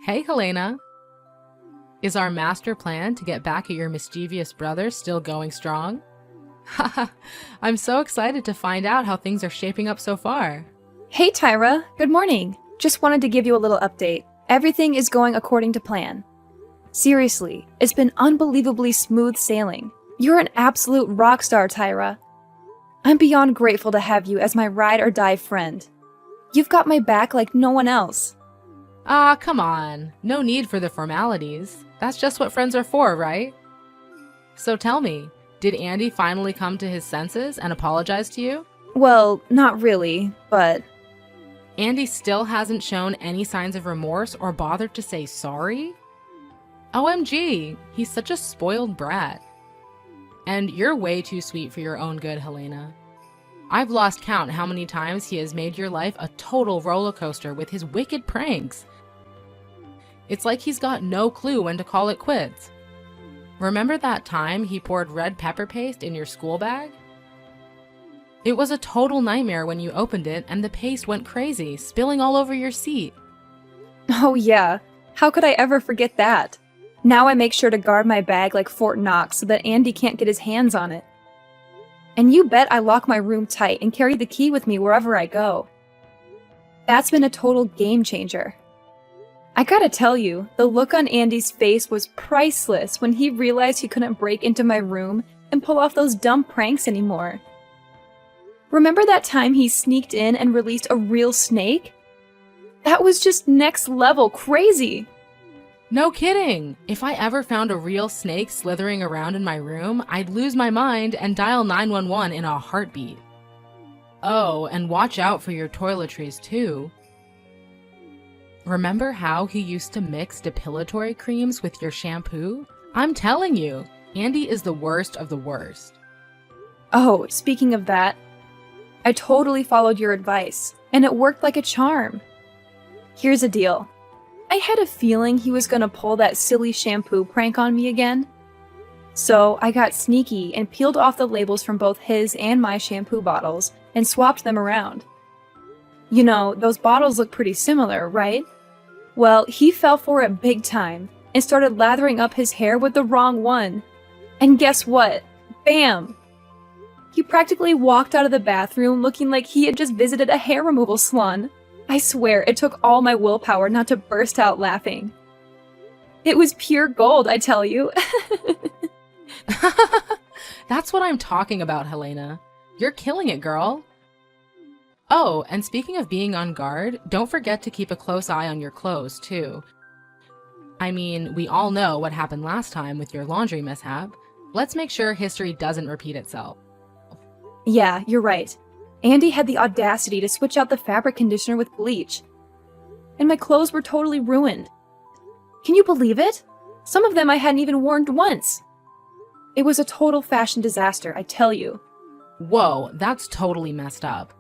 Hey, Helena. Is our master plan to get back at your mischievous brother still going strong? Haha, I'm so excited to find out how things are shaping up so far. Hey Tyra, good morning. Just wanted to give you a little update. Everything is going according to plan. Seriously, it's been unbelievably smooth sailing. You're an absolute rock star, Tyra. I'm beyond grateful to have you as my ride or die friend. You've got my back like no one else. Ah, come on. No need for the formalities. That's just what friends are for, right? So tell me, did Andy finally come to his senses and apologize to you? Well, not really, but Andy still hasn't shown any signs of remorse or bothered to say sorry? OMG, he's such a spoiled brat. And you're way too sweet for your own good, Helena. I've lost count how many times he has made your life a total roller coaster with his wicked pranks. It's like he's got no clue when to call it quits. Remember that time he poured red pepper paste in your school bag? It was a total nightmare when you opened it and the paste went crazy, spilling all over your seat. oh yeah, how could I ever forget that? Now I make sure to guard my bag like Fort Knox so that Andy can't get his hands on it. And you bet I lock my room tight and carry the key with me wherever I go. That's been a total game changer. I gotta tell you, the look on Andy's face was priceless when he realized he couldn't break into my room and pull off those dumb pranks anymore. Remember that time he sneaked in and released a real snake? That was just next level crazy! No kidding! If I ever found a real snake slithering around in my room, I'd lose my mind and dial 911 in a heartbeat. Oh, and watch out for your toiletries too. Remember how he used to mix depilatory creams with your shampoo? I'm telling you, Andy is the worst of the worst. Oh, speaking of that, I totally followed your advice, and it worked like a charm. Here's the deal. I had a feeling he was gonna pull that silly shampoo prank on me again. So I got sneaky and peeled off the labels from both his and my shampoo bottles and swapped them around. You know, those bottles look pretty similar, right? Well, he fell for it big time and started lathering up his hair with the wrong one. And guess what? Bam! He practically walked out of the bathroom looking like he had just visited a hair removal salon. I swear, it took all my willpower not to burst out laughing. It was pure gold, I tell you. That's what I'm talking about, Helena. You're killing it, girl. Oh, and speaking of being on guard, don't forget to keep a close eye on your clothes, too. I mean, we all know what happened last time with your laundry mishap. Let's make sure history doesn't repeat itself. Yeah, you're right. Andy had the audacity to switch out the fabric conditioner with bleach. And my clothes were totally ruined. Can you believe it? Some of them I hadn't even worn once. It was a total fashion disaster, I tell you. Whoa, that's totally messed up.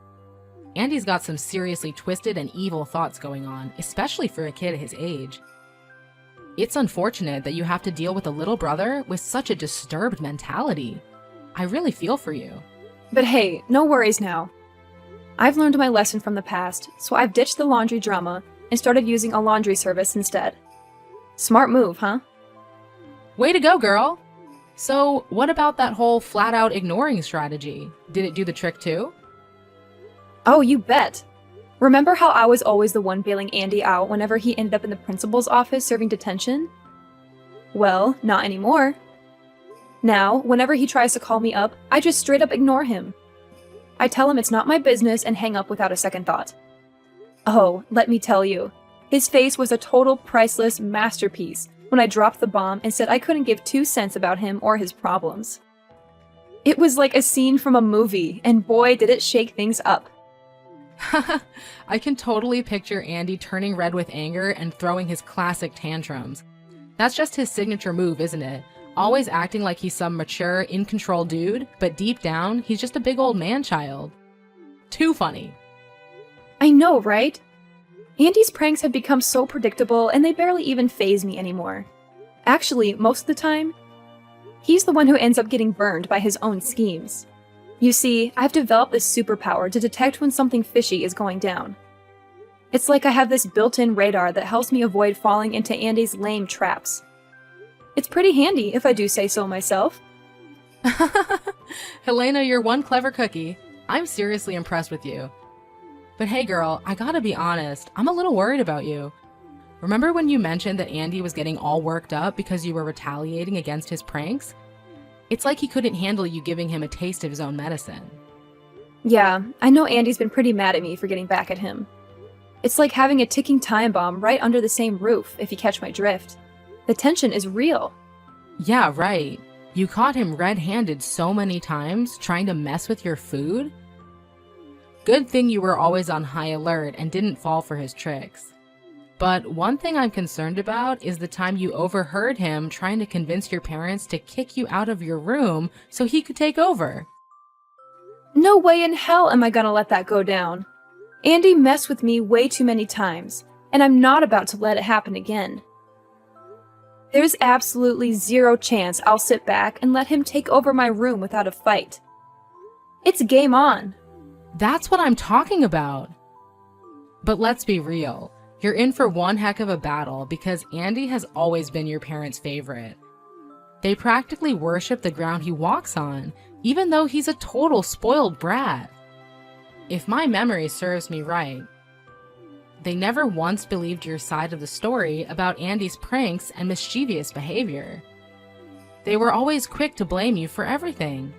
Andy's got some seriously twisted and evil thoughts going on, especially for a kid his age. It's unfortunate that you have to deal with a little brother with such a disturbed mentality. I really feel for you. But hey, no worries now. I've learned my lesson from the past, so I've ditched the laundry drama and started using a laundry service instead. Smart move, huh? Way to go, girl! So, what about that whole flat-out ignoring strategy? Did it do the trick too? Oh, you bet. Remember how I was always the one bailing Andy out whenever he ended up in the principal's office serving detention? Well, not anymore. Now, whenever he tries to call me up, I just straight up ignore him. I tell him it's not my business and hang up without a second thought. Oh, let me tell you, his face was a total priceless masterpiece when I dropped the bomb and said I couldn't give 2 cents about him or his problems. It was like a scene from a movie, and boy did it shake things up. I can totally picture Andy turning red with anger and throwing his classic tantrums. That's just his signature move, isn't it? Always acting like he's some mature, in-control dude, but deep down, he's just a big old man-child. Too funny. I know, right? Andy's pranks have become so predictable and they barely even faze me anymore. Actually, most of the time, he's the one who ends up getting burned by his own schemes. You see, I've developed this superpower to detect when something fishy is going down. It's like I have this built-in radar that helps me avoid falling into Andy's lame traps. It's pretty handy, if I do say so myself. Helena, you're one clever cookie. I'm seriously impressed with you. But hey girl, I gotta be honest, I'm a little worried about you. Remember when you mentioned that Andy was getting all worked up because you were retaliating against his pranks? It's like he couldn't handle you giving him a taste of his own medicine. Yeah, I know Andy's been pretty mad at me for getting back at him. It's like having a ticking time bomb right under the same roof, if you catch my drift. The tension is real. Yeah, right. You caught him red-handed so many times trying to mess with your food? Good thing you were always on high alert and didn't fall for his tricks. But one thing I'm concerned about is the time you overheard him trying to convince your parents to kick you out of your room so he could take over. No way in hell am I gonna let that go down. Andy messed with me way too many times, and I'm not about to let it happen again. There's absolutely zero chance I'll sit back and let him take over my room without a fight. It's game on. That's what I'm talking about. But let's be real. You're in for one heck of a battle because Andy has always been your parents' favorite. They practically worship the ground he walks on, even though he's a total spoiled brat. If my memory serves me right, they never once believed your side of the story about Andy's pranks and mischievous behavior. They were always quick to blame you for everything.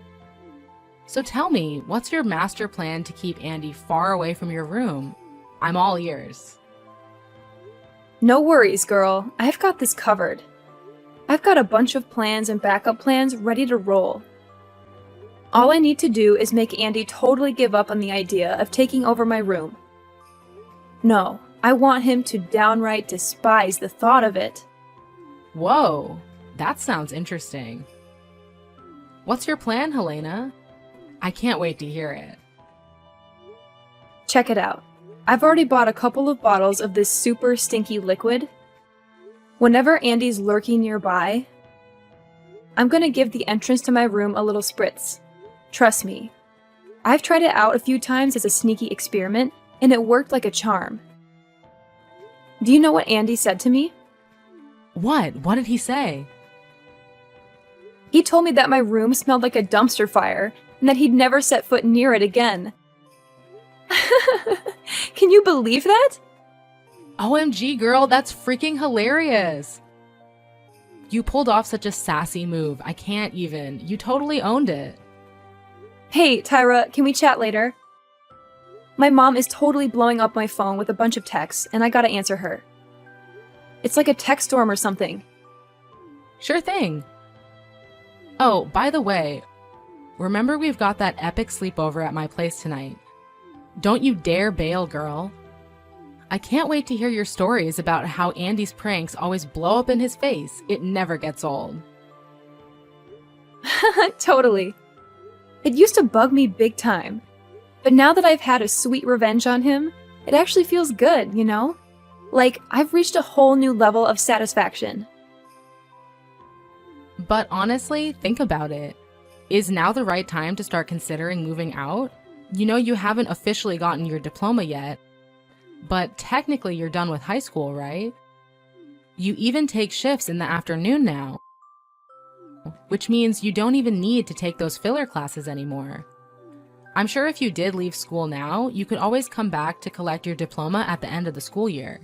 So tell me, what's your master plan to keep Andy far away from your room? I'm all ears. No worries, girl. I've got this covered. I've got a bunch of plans and backup plans ready to roll. All I need to do is make Andy totally give up on the idea of taking over my room. No, I want him to downright despise the thought of it. Whoa, that sounds interesting. What's your plan, Helena? I can't wait to hear it. Check it out. I've already bought a couple of bottles of this super stinky liquid. Whenever Andy's lurking nearby, I'm gonna give the entrance to my room a little spritz. Trust me. I've tried it out a few times as a sneaky experiment, and it worked like a charm. Do you know what Andy said to me? What? What did he say? He told me that my room smelled like a dumpster fire, and that he'd never set foot near it again. Can you believe that? OMG, girl, that's freaking hilarious. You pulled off such a sassy move. I can't even. You totally owned it. Hey, Tyra, can we chat later? My mom is totally blowing up my phone with a bunch of texts, and I gotta answer her. It's like a text storm or something. Sure thing. Oh, by the way, remember we've got that epic sleepover at my place tonight. Don't you dare bail, girl. I can't wait to hear your stories about how Andy's pranks always blow up in his face. It never gets old. Totally. It used to bug me big time. But now that I've had a sweet revenge on him, it actually feels good, you know? Like, I've reached a whole new level of satisfaction. But honestly, think about it. Is now the right time to start considering moving out? You know you haven't officially gotten your diploma yet, but technically you're done with high school, right? You even take shifts in the afternoon now, which means you don't even need to take those filler classes anymore. I'm sure if you did leave school now, you could always come back to collect your diploma at the end of the school year.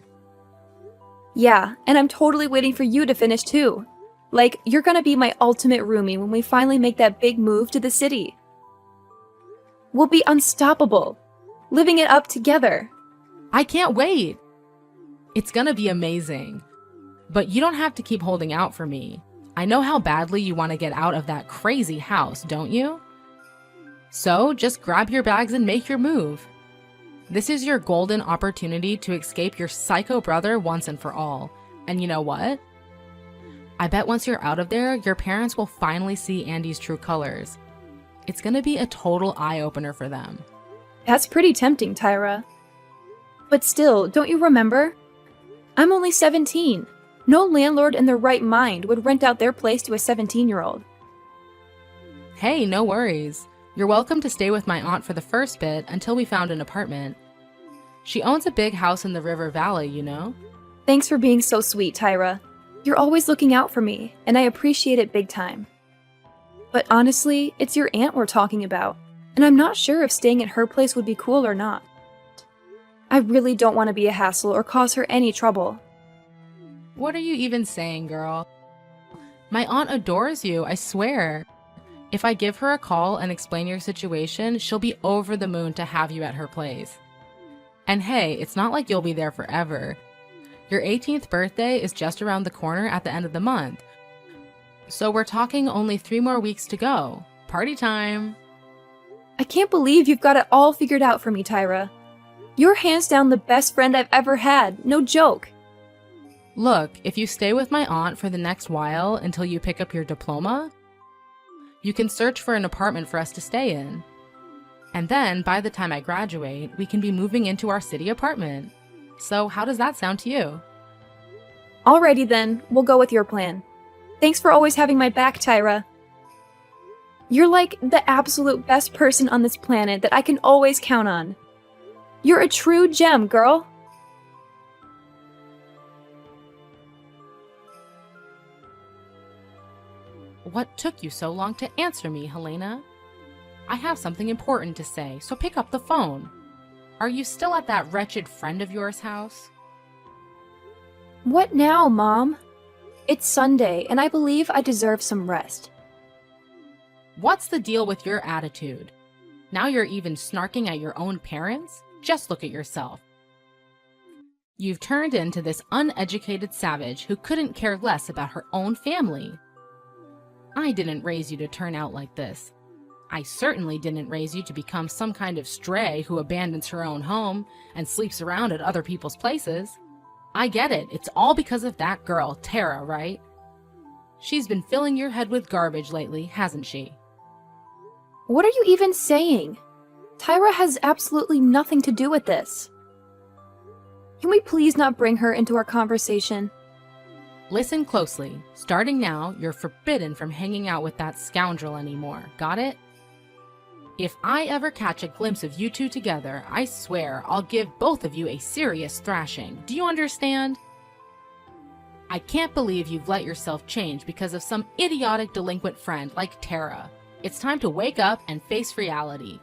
Yeah, and I'm totally waiting for you to finish too. Like, you're gonna be my ultimate roomie when we finally make that big move to the city. We'll be unstoppable, living it up together. I can't wait! It's gonna be amazing. But you don't have to keep holding out for me. I know how badly you want to get out of that crazy house, don't you? So just grab your bags and make your move. This is your golden opportunity to escape your psycho brother once and for all. And you know what? I bet once you're out of there, your parents will finally see Andy's true colors. It's gonna be a total eye-opener for them. That's pretty tempting, Tyra. But still, don't you remember? I'm only 17. No landlord in their right mind would rent out their place to a 17-year-old. Hey, no worries. You're welcome to stay with my aunt for the first bit until we found an apartment. She owns a big house in the River Valley, you know? Thanks for being so sweet, Tyra. You're always looking out for me, and I appreciate it big time. But honestly, it's your aunt we're talking about, and I'm not sure if staying at her place would be cool or not. I really don't want to be a hassle or cause her any trouble. What are you even saying, girl? My aunt adores you, I swear. If I give her a call and explain your situation, she'll be over the moon to have you at her place. And hey, it's not like you'll be there forever. Your 18th birthday is just around the corner at the end of the month. So we're talking only 3 more weeks to go. Party time! I can't believe you've got it all figured out for me, Tyra. You're hands down the best friend I've ever had, no joke. Look, if you stay with my aunt for the next while until you pick up your diploma, you can search for an apartment for us to stay in. And then, by the time I graduate, we can be moving into our city apartment. So how does that sound to you? Alrighty then, we'll go with your plan. Thanks for always having my back, Tyra. You're like the absolute best person on this planet that I can always count on. You're a true gem, girl. What took you so long to answer me, Helena? I have something important to say, so pick up the phone. Are you still at that wretched friend of yours' house? What now, Mom? It's Sunday, and I believe I deserve some rest. What's the deal with your attitude? Now you're even snarking at your own parents? Just look at yourself. You've turned into this uneducated savage who couldn't care less about her own family. I didn't raise you to turn out like this. I certainly didn't raise you to become some kind of stray who abandons her own home and sleeps around at other people's places. I get it, it's all because of that girl, Tara, right? She's been filling your head with garbage lately, hasn't she? What are you even saying? Tyra has absolutely nothing to do with this. Can we please not bring her into our conversation? Listen closely. Starting now, you're forbidden from hanging out with that scoundrel anymore. Got it? If I ever catch a glimpse of you two together, I swear I'll give both of you a serious thrashing. Do you understand? I can't believe you've let yourself change because of some idiotic delinquent friend like Tara. It's time to wake up and face reality.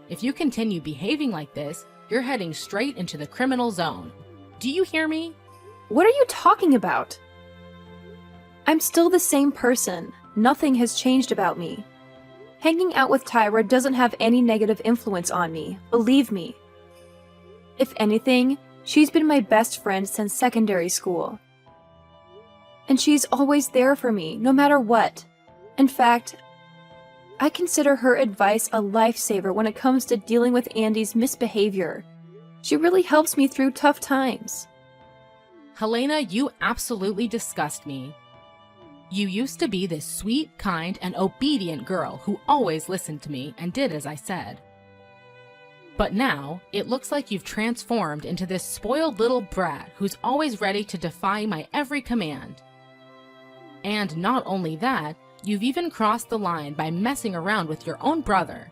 If you continue behaving like this, you're heading straight into the criminal zone. Do you hear me? What are you talking about? I'm still the same person. Nothing has changed about me. Hanging out with Tyra doesn't have any negative influence on me, believe me. If anything, she's been my best friend since secondary school. And she's always there for me, no matter what. In fact, I consider her advice a lifesaver when it comes to dealing with Andy's misbehavior. She really helps me through tough times. Helena, you absolutely disgust me. You used to be this sweet, kind, and obedient girl who always listened to me and did as I said. But now, it looks like you've transformed into this spoiled little brat who's always ready to defy my every command. And not only that, you've even crossed the line by messing around with your own brother.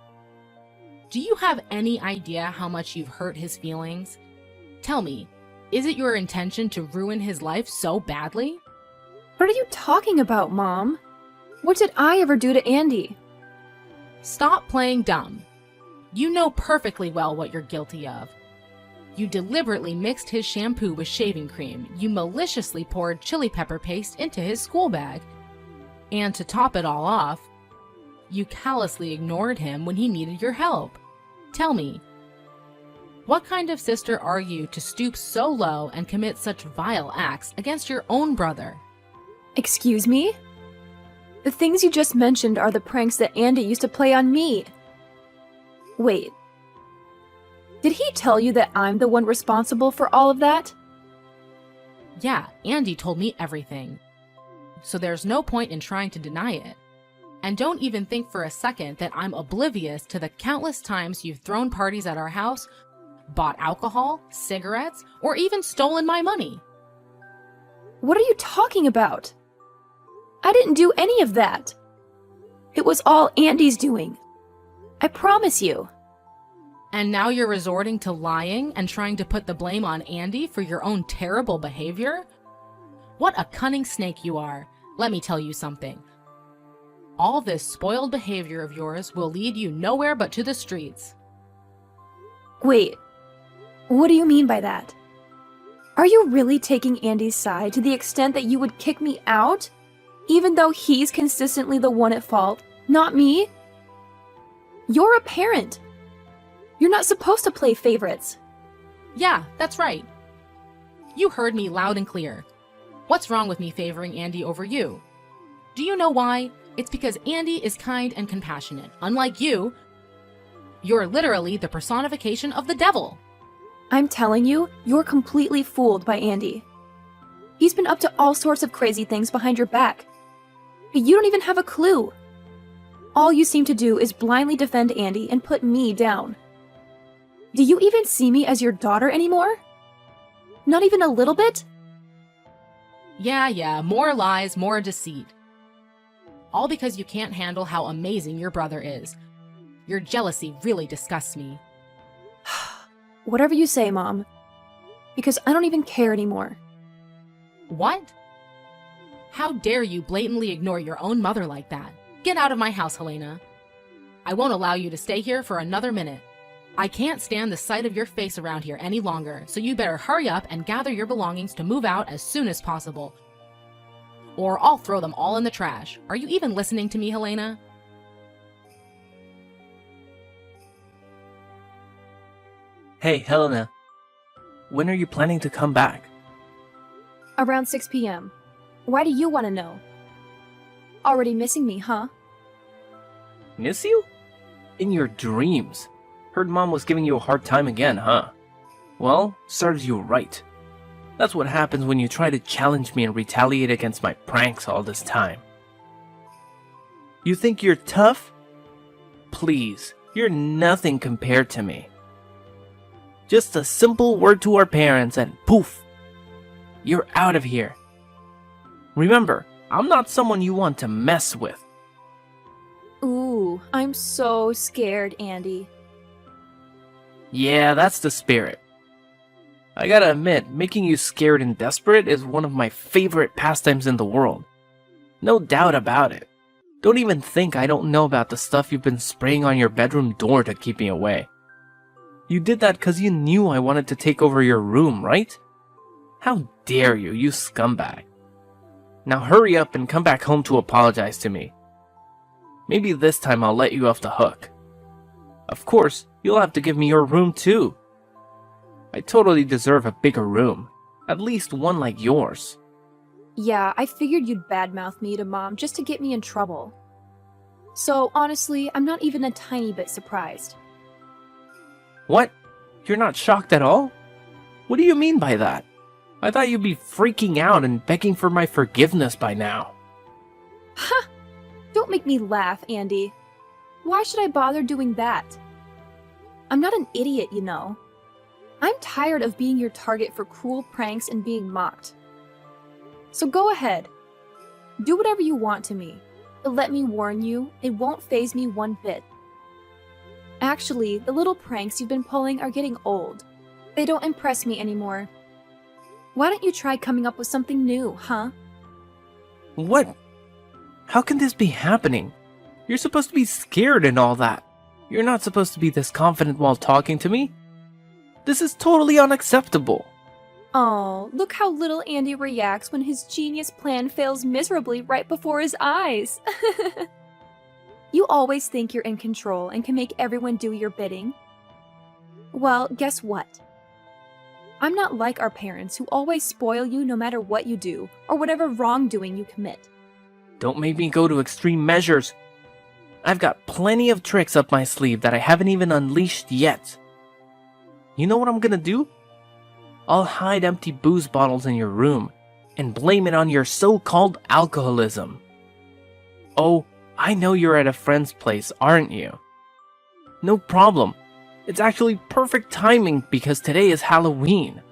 Do you have any idea how much you've hurt his feelings? Tell me, is it your intention to ruin his life so badly? What are you talking about, Mom? What did I ever do to Andy? Stop playing dumb. You know perfectly well what you're guilty of. You deliberately mixed his shampoo with shaving cream. You maliciously poured chili pepper paste into his school bag. And to top it all off, you callously ignored him when he needed your help. Tell me, what kind of sister are you to stoop so low and commit such vile acts against your own brother? Excuse me? The things you just mentioned are the pranks that Andy used to play on me. Wait. Did he tell you that I'm the one responsible for all of that? Yeah, Andy told me everything. So there's no point in trying to deny it. And don't even think for a second that I'm oblivious to the countless times you've thrown parties at our house, bought alcohol, cigarettes, or even stolen my money. What are you talking about? I didn't do any of that. It was all Andy's doing. I promise you. And now you're resorting to lying and trying to put the blame on Andy for your own terrible behavior? What a cunning snake you are. Let me tell you something. All this spoiled behavior of yours will lead you nowhere but to the streets. Wait, what do you mean by that? Are you really taking Andy's side to the extent that you would kick me out? Even though he's consistently the one at fault, not me? You're a parent. You're not supposed to play favorites. Yeah, that's right. You heard me loud and clear. What's wrong with me favoring Andy over you? Do you know why? It's because Andy is kind and compassionate. Unlike you, you're literally the personification of the devil. I'm telling you, you're completely fooled by Andy. He's been up to all sorts of crazy things behind your back. But you don't even have a clue. All you seem to do is blindly defend Andy and put me down. Do you even see me as your daughter anymore? Not even a little bit? Yeah, more lies, more deceit. All because you can't handle how amazing your brother is. Your jealousy really disgusts me. Whatever you say, Mom. Because I don't even care anymore. What? How dare you blatantly ignore your own mother like that? Get out of my house, Helena. I won't allow you to stay here for another minute. I can't stand the sight of your face around here any longer, so you better hurry up and gather your belongings to move out as soon as possible. Or I'll throw them all in the trash. Are you even listening to me, Helena? Hey, Helena. When are you planning to come back? Around 6 p.m. Why do you want to know? Already missing me, huh? Miss you? In your dreams. Heard Mom was giving you a hard time again, huh? Well, serves you right. That's what happens when you try to challenge me and retaliate against my pranks all this time. You think you're tough? Please, you're nothing compared to me. Just a simple word to our parents and poof! You're out of here. Remember, I'm not someone you want to mess with. Ooh, I'm so scared, Andy. Yeah, that's the spirit. I gotta admit, making you scared and desperate is one of my favorite pastimes in the world. No doubt about it. Don't even think I don't know about the stuff you've been spraying on your bedroom door to keep me away. You did that because you knew I wanted to take over your room, right? How dare you, you scumbag. Now hurry up and come back home to apologize to me. Maybe this time I'll let you off the hook. Of course, you'll have to give me your room too. I totally deserve a bigger room. At least one like yours. Yeah, I figured you'd badmouth me to Mom just to get me in trouble. So honestly, I'm not even a tiny bit surprised. What? You're not shocked at all? What do you mean by that? I thought you'd be freaking out and begging for my forgiveness by now. Ha! Don't make me laugh, Andy. Why should I bother doing that? I'm not an idiot, you know. I'm tired of being your target for cruel pranks and being mocked. So go ahead. Do whatever you want to me. But let me warn you, it won't faze me one bit. Actually, the little pranks you've been pulling are getting old. They don't impress me anymore. Why don't you try coming up with something new, huh? What? How can this be happening? You're supposed to be scared and all that. You're not supposed to be this confident while talking to me. This is totally unacceptable. Oh, look how little Andy reacts when his genius plan fails miserably right before his eyes. You always think you're in control and can make everyone do your bidding. Well, guess what? I'm not like our parents who always spoil you no matter what you do or whatever wrongdoing you commit. Don't make me go to extreme measures. I've got plenty of tricks up my sleeve that I haven't even unleashed yet. You know what I'm gonna do? I'll hide empty booze bottles in your room and blame it on your so-called alcoholism. Oh, I know you're at a friend's place, aren't you? No problem. It's actually perfect timing because today is Halloween.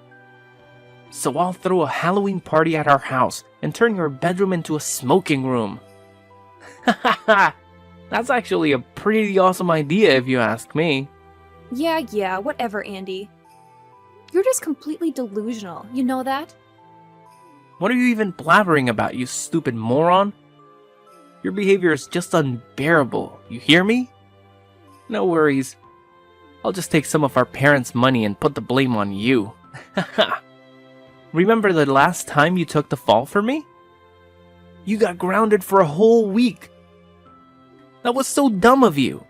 So I'll throw a Halloween party at our house and turn your bedroom into a smoking room. Hahaha! That's actually a pretty awesome idea if you ask me. Yeah, whatever, Andy. You're just completely delusional, you know that? What are you even blabbering about, you stupid moron? Your behavior is just unbearable, you hear me? No worries. I'll just take some of our parents' money and put the blame on you. Remember the last time you took the fall for me? You got grounded for a whole week. That was so dumb of you.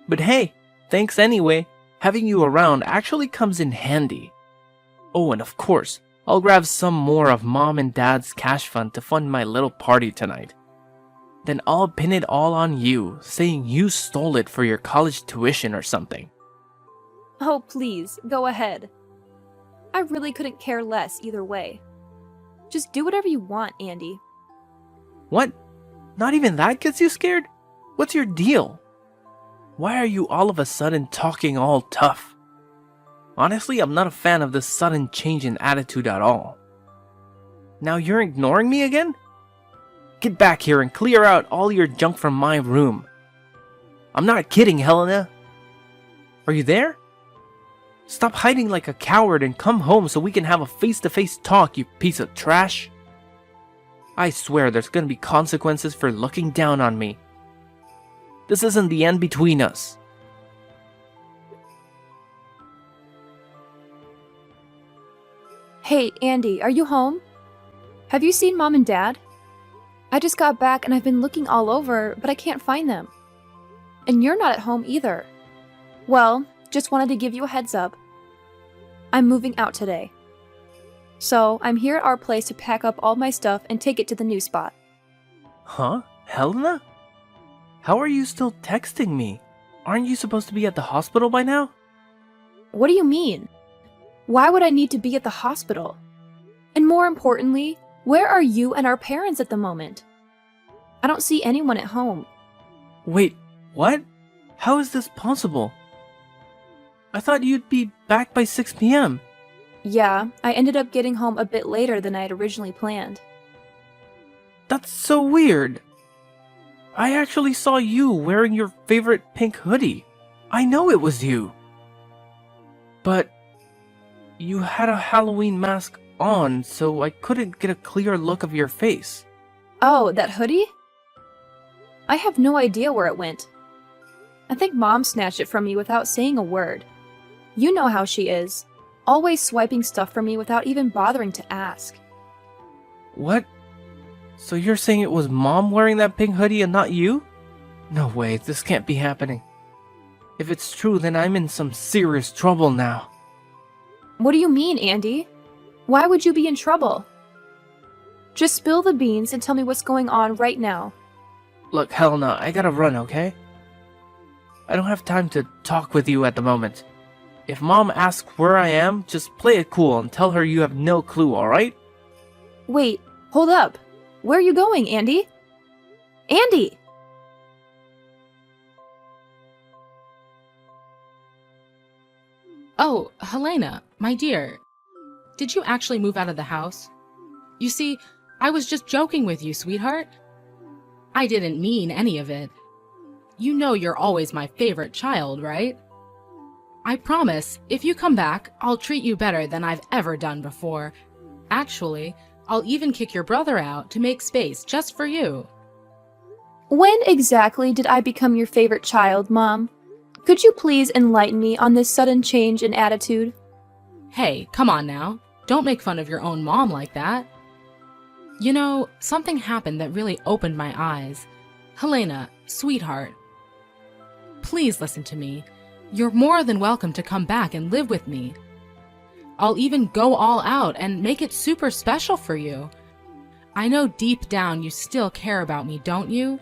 But hey, thanks anyway. Having you around actually comes in handy. Oh, and of course, I'll grab some more of Mom and Dad's cash fund to fund my little party tonight. Then I'll pin it all on you, saying you stole it for your college tuition or something. Oh, please, go ahead. I really couldn't care less either way. Just do whatever you want, Andy. What? Not even that gets you scared? What's your deal? Why are you all of a sudden talking all tough? Honestly, I'm not a fan of this sudden change in attitude at all. Now you're ignoring me again? Get back here and clear out all your junk from my room. I'm not kidding, Helena. Are you there? Stop hiding like a coward and come home so we can have a face-to-face talk, you piece of trash. I swear there's gonna be consequences for looking down on me. This isn't the end between us. Hey, Andy, are you home? Have you seen Mom and Dad? I just got back and I've been looking all over, but I can't find them. And you're not at home either. Well, just wanted to give you a heads up. I'm moving out today. So, I'm here at our place to pack up all my stuff and take it to the new spot. Huh? Helena? How are you still texting me? Aren't you supposed to be at the hospital by now? What do you mean? Why would I need to be at the hospital? And more importantly, where are you and our parents at the moment? I don't see anyone at home. Wait, what? How is this possible? I thought you'd be back by 6 p.m. Yeah, I ended up getting home a bit later than I had originally planned. That's so weird. I actually saw you wearing your favorite pink hoodie. I know it was you. But you had a Halloween mask on, so I couldn't get a clear look of your face. Oh, that hoodie? I have no idea where it went. I think Mom snatched it from me without saying a word. You know how she is, always swiping stuff from me without even bothering to ask. What? So you're saying it was Mom wearing that pink hoodie and not you? No way, this can't be happening. If it's true, then I'm in some serious trouble now. What do you mean, Andy? Why would you be in trouble? Just spill the beans and tell me what's going on right now. Look, Helena, I gotta run, okay? I don't have time to talk with you at the moment. If Mom asks where I am, just play it cool and tell her you have no clue, alright? Wait, hold up. Where are you going, Andy? Andy! Oh, Helena, my dear. Did you actually move out of the house? You see, I was just joking with you, sweetheart. I didn't mean any of it. You know you're always my favorite child, right? I promise, if you come back, I'll treat you better than I've ever done before. Actually, I'll even kick your brother out to make space just for you. When exactly did I become your favorite child, Mom? Could you please enlighten me on this sudden change in attitude? Hey, come on now. Don't make fun of your own mom like that. You know, something happened that really opened my eyes. Helena, sweetheart, please listen to me. You're more than welcome to come back and live with me. I'll even go all out and make it super special for you. I know deep down you still care about me, don't you?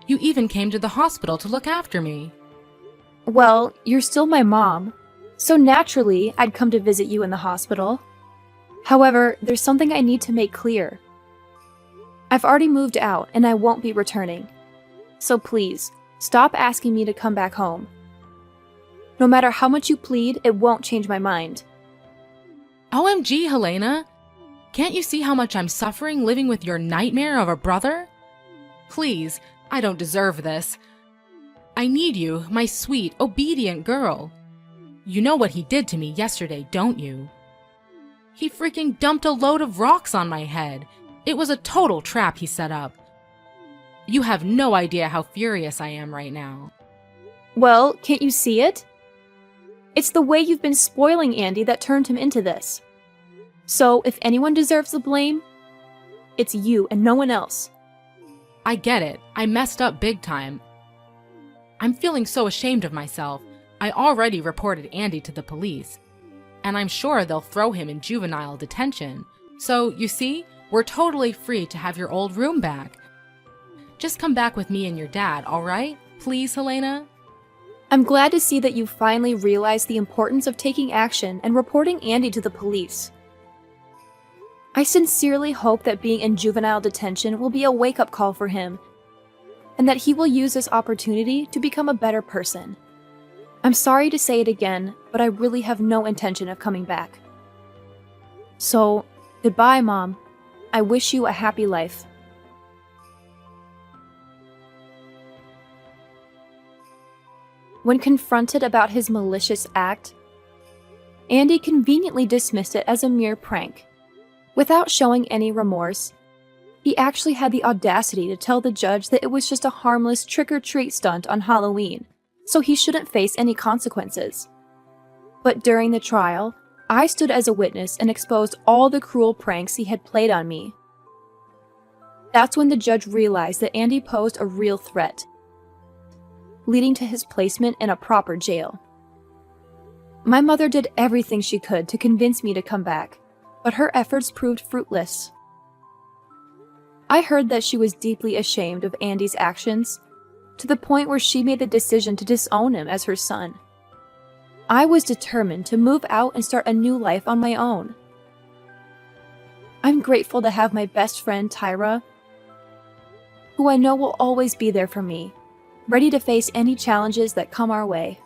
You even came to the hospital to look after me. Well, you're still my mom, so naturally I'd come to visit you in the hospital. However, there's something I need to make clear. I've already moved out and I won't be returning. So please, stop asking me to come back home. No matter how much you plead, it won't change my mind. OMG, Helena! Can't you see how much I'm suffering living with your nightmare of a brother? Please, I don't deserve this. I need you, my sweet, obedient girl. You know what he did to me yesterday, don't you? He freaking dumped a load of rocks on my head. It was a total trap he set up. You have no idea how furious I am right now. Well, can't you see it? It's the way you've been spoiling Andy that turned him into this. So, if anyone deserves the blame, it's you and no one else. I get it. I messed up big time. I'm feeling so ashamed of myself. I already reported Andy to the police, and I'm sure they'll throw him in juvenile detention. So, you see, we're totally free to have your old room back. Just come back with me and your dad, all right? Please, Helena? I'm glad to see that you finally realized the importance of taking action and reporting Andy to the police. I sincerely hope that being in juvenile detention will be a wake-up call for him, and that he will use this opportunity to become a better person. I'm sorry to say it again, but I really have no intention of coming back. So, goodbye, Mom. I wish you a happy life. When confronted about his malicious act, Andy conveniently dismissed it as a mere prank. Without showing any remorse, he actually had the audacity to tell the judge that it was just a harmless trick-or-treat stunt on Halloween, so he shouldn't face any consequences. But during the trial, I stood as a witness and exposed all the cruel pranks he had played on me. That's when the judge realized that Andy posed a real threat, leading to his placement in a proper jail. My mother did everything she could to convince me to come back, but her efforts proved fruitless. I heard that she was deeply ashamed of Andy's actions, to the point where she made the decision to disown him as her son. I was determined to move out and start a new life on my own. I'm grateful to have my best friend, Tyra, who I know will always be there for me, ready to face any challenges that come our way.